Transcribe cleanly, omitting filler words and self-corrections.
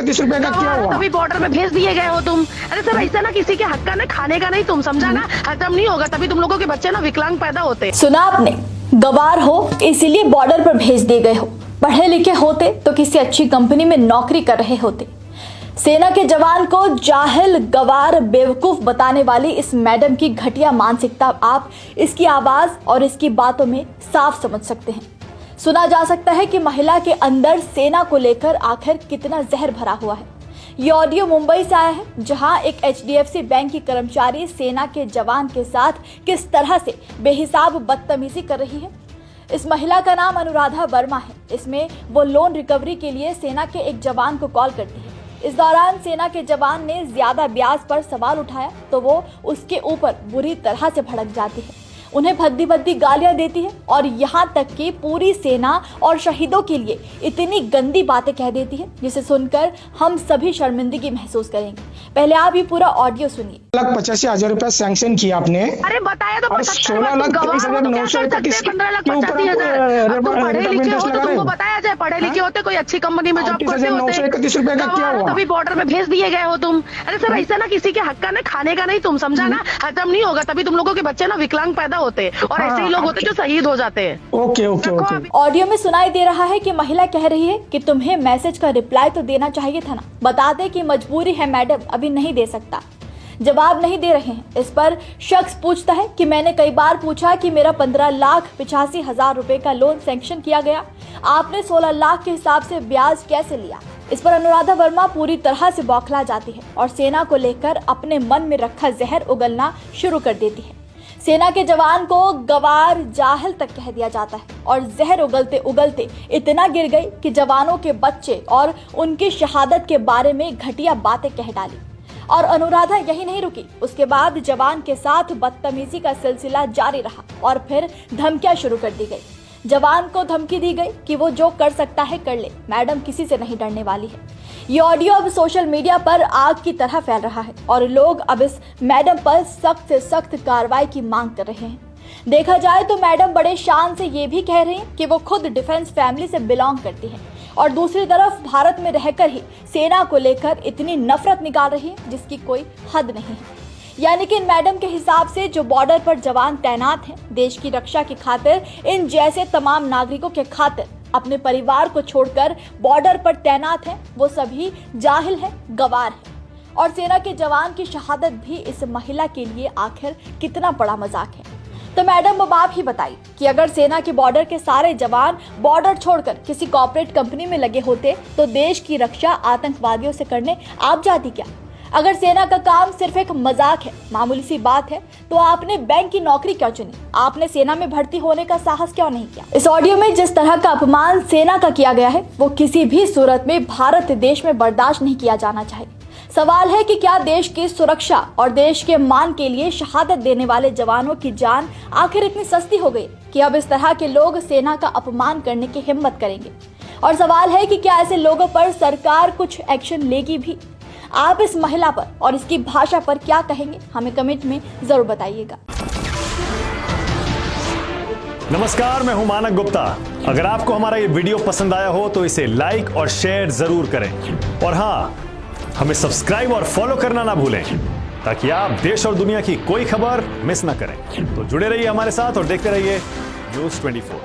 ₹931 का क्या हुआ? तभी बॉर्डर में भेज दिए गए हो तुम। अरे सर ऐसा ना किसी के हक का ना खाने का नहीं, तुम समझा ना, हजम नहीं होगा तभी तुम लोगों के बच्चे ना विकलांग पैदा होते। सुना आपने, गवार हो इसीलिए बॉर्डर पर भेज दिए गए हो। पढ़े लिखे होते तो किसी अच्छी कंपनी में नौकरी कर रहे होते। सेना के जवान को जाहिल, गवार, बेवकूफ बताने वाली इस मैडम की घटिया मानसिकता आप इसकी आवाज और इसकी बातों में साफ समझ सकते हैं। सुना जा सकता है कि महिला के अंदर सेना को लेकर आखिर कितना जहर भरा हुआ है। ये ऑडियो मुंबई से आया है, जहां एक HDFC बैंक की कर्मचारी सेना के जवान के साथ किस तरह से बेहिसाब बदतमीजी कर रही है। इस महिला का नाम अनुराधा वर्मा है। इसमें वो लोन रिकवरी के लिए सेना के एक जवान को कॉल करती है। इस दौरान सेना के जवान ने ज्यादा ब्याज पर सवाल उठाया तो वो उसके ऊपर बुरी तरह से भड़क जाती है, उन्हें भद्दी भद्दी गालियां देती है और यहाँ तक कि पूरी सेना और शहीदों के लिए इतनी गंदी बातें कह देती है जिसे सुनकर हम सभी शर्मिंदगी महसूस करेंगे। पहले आप ये पूरा ऑडियो सुनिए। ₹1,85,000 सैंक्शन किया आपने। अरे बताया तो और 16,23,931 पढ़े लिखे हो तो तुमको बताया जाए, पढ़े लिखे होते कोई अच्छी कंपनी में जॉब करते होते। ₹931 का क्या हुआ? तभी बॉर्डर में भेज दिए गए हो तुम। अरे सर ऐसा ना किसी के हक का ना खाने का नहीं, तुम समझा ना, हजम नहीं होगा तभी तुम लोगों के बच्चे ना विकलांग पैदा होते और ऐसे ही लोग होते जो शहीद हो जाते हैं। Okay okay okay. ऑडियो में सुनाई दे रहा है कि महिला कह रही है कि तुम्हें मैसेज का रिप्लाई तो देना चाहिए था ना, बता दे कि मजबूरी है मैडम, अभी नहीं दे सकता। जवाब नहीं दे रहे हैं। इस पर शख्स पूछता है कि मैंने कई बार पूछा कि मेरा 15,85,000 रुपए का लोन सैंक्शन किया गया, आपने 16 लाख के हिसाब से ब्याज कैसे लिया। इस पर अनुराधा वर्मा पूरी तरह से बौखला जाती है और सेना को लेकर अपने मन में रखा जहर उगलना शुरू कर देती है। सेना के जवान को गवार, जाहिल तक कह दिया जाता है और जहर उगलते उगलते इतना गिर गई कि जवानों के बच्चे और उनकी शहादत के बारे में घटिया बातें कह डाली। और अनुराधा यही नहीं रुकी, उसके बाद जवान के साथ बदतमीजी का सिलसिला जारी रहा और फिर धमकियां शुरू कर दी गई। जवान को धमकी दी गई कि वो जो कर सकता है कर ले, मैडम किसी से नहीं डरने वाली है। ये ऑडियो अब सोशल मीडिया पर आग की तरह फैल रहा है और लोग अब इस मैडम पर सख्त से सख्त कार्रवाई की मांग कर रहे हैं। देखा जाए तो मैडम बड़े शान से ये भी कह रही हैं कि वो खुद डिफेंस फैमिली से बिलोंग करती हैं और दूसरी तरफ भारत में रहकर ही सेना को लेकर इतनी नफरत निकाल रही है जिसकी कोई हद नहीं है। यानी कि इन मैडम के हिसाब से जो बॉर्डर पर जवान तैनात हैं, देश की रक्षा की खातिर, इन जैसे तमाम नागरिकों के खातिर अपने परिवार को छोड़कर बॉर्डर पर तैनात हैं, वो सभी जाहिल हैं, गवार हैं। और सेना के जवान की शहादत भी इस महिला के लिए आखिर कितना बड़ा मजाक है। तो मैडम अब आप ही बताइए कि अगर सेना के बॉर्डर के सारे जवान बॉर्डर छोड़कर किसी कॉर्पोरेट कंपनी में लगे होते तो देश की रक्षा आतंकवादियों से करने आप जाती क्या? अगर सेना का काम सिर्फ एक मजाक है, मामूली सी बात है, तो आपने बैंक की नौकरी क्यों चुनी? आपने सेना में भर्ती होने का साहस क्यों नहीं किया? इस ऑडियो में जिस तरह का अपमान सेना का किया गया है वो किसी भी सूरत में भारत देश में बर्दाश्त नहीं किया जाना चाहिए। सवाल है कि क्या देश की सुरक्षा और देश के मान के लिए शहादत देने वाले जवानों की जान आखिर इतनी सस्ती हो गई कि अब इस तरह के लोग सेना का अपमान करने की हिम्मत करेंगे? और सवाल है कि क्या ऐसे लोगों पर सरकार कुछ एक्शन लेगी भी? आप इस महिला पर और इसकी भाषा पर क्या कहेंगे, हमें कमेंट में जरूर बताइएगा। नमस्कार, मैं हूं मानक गुप्ता। अगर आपको हमारा ये वीडियो पसंद आया हो तो इसे लाइक और शेयर जरूर करें और हाँ, हमें सब्सक्राइब और फॉलो करना ना भूलें ताकि आप देश और दुनिया की कोई खबर मिस ना करें। तो जुड़े रहिए हमारे साथ और देखते रहिए News 24।